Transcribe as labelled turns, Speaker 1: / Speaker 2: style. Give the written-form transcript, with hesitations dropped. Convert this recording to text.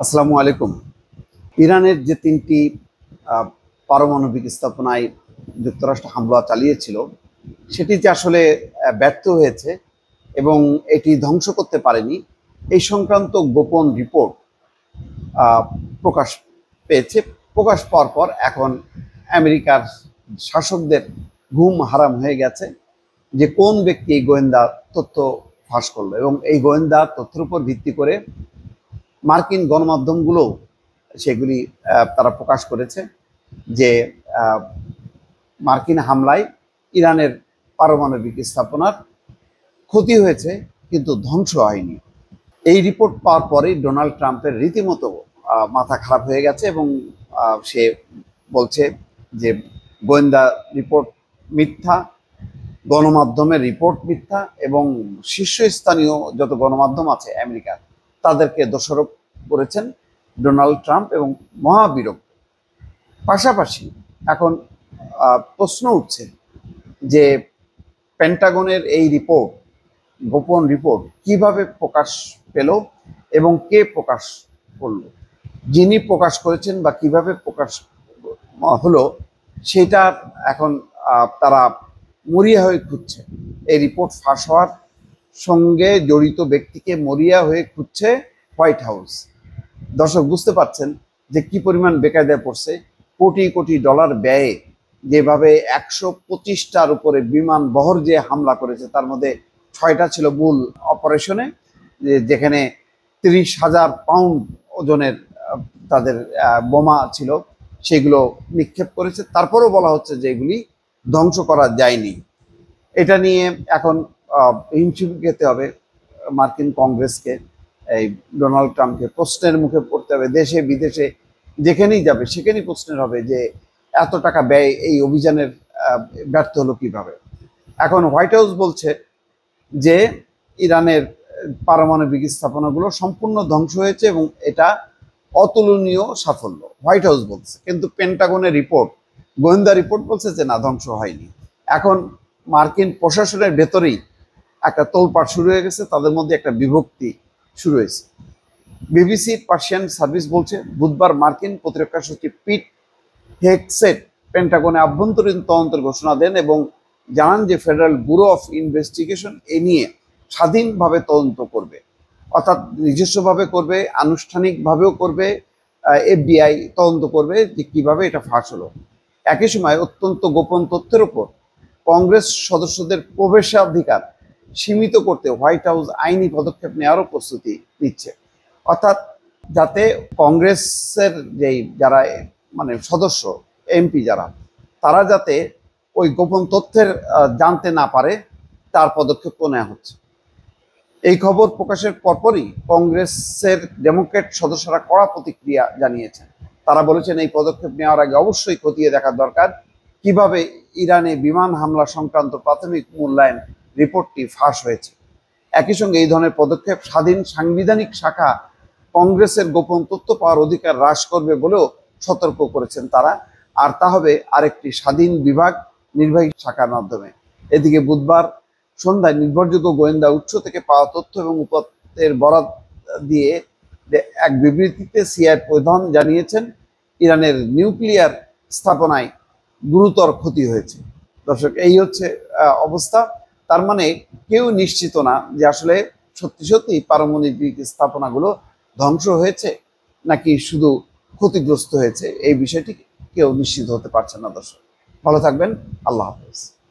Speaker 1: আসসালামু আলাইকুম। ইরানের যে তিনটি আহ, পারমাণবিক স্থাপনায় যুক্তরাষ্ট্র হামলা চালিয়েছিল সেটি যে আসলে ব্যর্থ হয়েছে এবং এটি ধ্বংস করতে পারেনি এই সংক্রান্ত গোপন রিপোর্ট আহ, প্রকাশ পেয়েছে। প্রকাশ পাওয়ার পর এখন আমেরিকার শাসকদের ঘুম হারাম হয়ে গেছে যে কোন ব্যক্তি এই গোয়েন্দা তথ্য ফাঁস করলো, এবং এই গোয়েন্দা তথ্যের উপর ভিত্তি করে মার্কিন গণমাধ্যমগুলো সেগুলি তারা প্রকাশ করেছে যে আহ, মার্কিন হামলায় ইরানের পারমাণবিক স্থাপনার ক্ষতি হয়েছে কিন্তু ধ্বংস হয়নি। এই রিপোর্ট পাওয়ার পরেই ডোনাল্ড ট্রাম্পের রীতিমতো মাথা খারাপ হয়ে গেছে এবং সে বলছে যে গোয়েন্দা রিপোর্ট মিথ্যা, গণমাধ্যমের রিপোর্ট মিথ্যা, এবং শীর্ষস্থানীয় যত গণমাধ্যম আছে আমেরিকার তাদেরকে দোষারোপ করেছেন ডোনাল্ড ট্রাম্প এবং মহাবিরক্ত। পাশাপাশি এখন প্রশ্ন উঠছে যে পেন্টাগনের এই রিপোর্ট, গোপন রিপোর্ট কিভাবে প্রকাশ পেল এবং কে প্রকাশ করল, যিনি প্রকাশ করেছেন বা কিভাবে প্রকাশ হলো সেটা এখন তারা মরিয়া হয়ে খুঁজছে। এই রিপোর্ট ফাঁস হওয়ার সঙ্গে জড়িত ব্যক্তিকে মরিয়া হয়ে খুঁজছে হোয়াইট হাউস। দর্শক বুঝতে পারছেন যে কি পরিমাণ বেকায়দায় পড়ছে। কোটি কোটি ডলার ব্যয়ে যেভাবে 125টার উপরে বিমান বহর যে হামলা করেছে তার মধ্যে 6টা ছিল মূল অপারেশনে, যেখানে 30,000 পাউন্ড ওজনের তাদের বোমা ছিল, সেগুলো নিক্ষেপ করেছে। তারপরেও বলা হচ্ছে যে এগুলি ধ্বংস করা যায়নি। এটা নিয়ে এখন হিমশিম খেতে হবে মার্কিন কংগ্রেসকে, এই ডোনাল্ড ট্রাম্পকে প্রশ্নের মুখে পড়তে হবে। দেশে বিদেশে যেখানেই যাবে সেখানেই প্রশ্নের হবে যে এত টাকা ব্যয় এই অভিযানের ব্যর্থ হলো কিভাবে। এখন হোয়াইট হাউস বলছে যে ইরানের পারমাণবিক স্থাপনাগুলো সম্পূর্ণ ধ্বংস হয়েছে এবং এটা অতুলনীয় সাফল্য, হোয়াইট হাউস বলছে। কিন্তু পেন্টাগনের রিপোর্ট, গোয়েন্দা রিপোর্ট বলছে যে না, ধ্বংস হয়নি। এখন মার্কিন প্রশাসনের ভেতরেই একটা তোলপাড় শুরু হয়ে গেছে, তাদের মধ্যে একটা বিভক্তি শুরু হয়েছে। বিবিসির পার্সিয়ান সার্ভিস বলছে বুধবার মার্কিন প্রতিরক্ষা সচিব পিট হেগসেট পেন্টাগনে আভ্যন্তরীণ তদন্তের ঘোষণা দেন এবং জানান যে ফেডারেল ব্যুরো অফ ইনভেস্টিগেশন এ নিয়ে স্বাধীনভাবে তদন্ত করবে, অর্থাৎ নিজস্বভাবে করবে, আনুষ্ঠানিকভাবেও করবে। এফবিআই তদন্ত করবে যে কিভাবে এটা ফাঁস হলো। একই সময় অত্যন্ত গোপন তথ্যের উপর কংগ্রেস সদস্যদের প্রবেশাধিকার সীমিত করতে হোয়াইট হাউস আইনি পদক্ষেপ নেওয়ারও প্রস্তুতি নিচ্ছে, অর্থাৎ যাতে কংগ্রেসের যেই যারা মানে সদস্য এমপি যারা, তারা যাতে ওই গোপন তথ্যের জানতে না পারে তার পদক্ষেপ নেওয়া হচ্ছে। এই খবর প্রকাশের পরপরই কংগ্রেসের ডেমোক্রেট সদস্যরা কড়া প্রতিক্রিয়া জানিয়েছেন। তারা বলেছেন এই পদক্ষেপ নেওয়ার আগে অবশ্যই খতিয়ে দেখা দরকার কিভাবে ইরানে বিমান হামলা সংক্রান্ত প্রাথমিক মূল্যায়ন রিপোর্টটি ফাঁস হয়েছে। একই সঙ্গে এই ধরনের পদক্ষেপ স্বাধীন সাংবিধানিক শাখা কংগ্রেসের গোপন তথ্য পাওয়ার অধিকার হ্রাস করবে বলেও সতর্ক করেছেন তারা, আর তা হবে আরেকটি স্বাধীন বিভাগ নির্বাহী শাখার মাধ্যমে। এদিকে বুধবার সন্ধ্যায় নির্ভরযোগ্য গোয়েন্দা উৎস থেকে পাওয়া তথ্য এবং উপাত্তের বরাত দিয়ে এক বিবৃতিতে সিআইএর প্রধান জানিয়েছেন ইরানের নিউক্লিয়ার স্থাপনায় গুরুতর ক্ষতি হয়েছে। দর্শক, এই হচ্ছে অবস্থা। তার মানে কেউ নিশ্চিত না যে আসলে সত্যি সত্যি পারমাণবিক স্থাপনাগুলো ধ্বংস হয়েছে নাকি শুধু ক্ষতিগ্রস্ত হয়েছে, এই বিষয়টি কেউ নিশ্চিত হতে পারছে না। দর্শক, ভালো থাকবেন। আল্লাহ হাফেজ।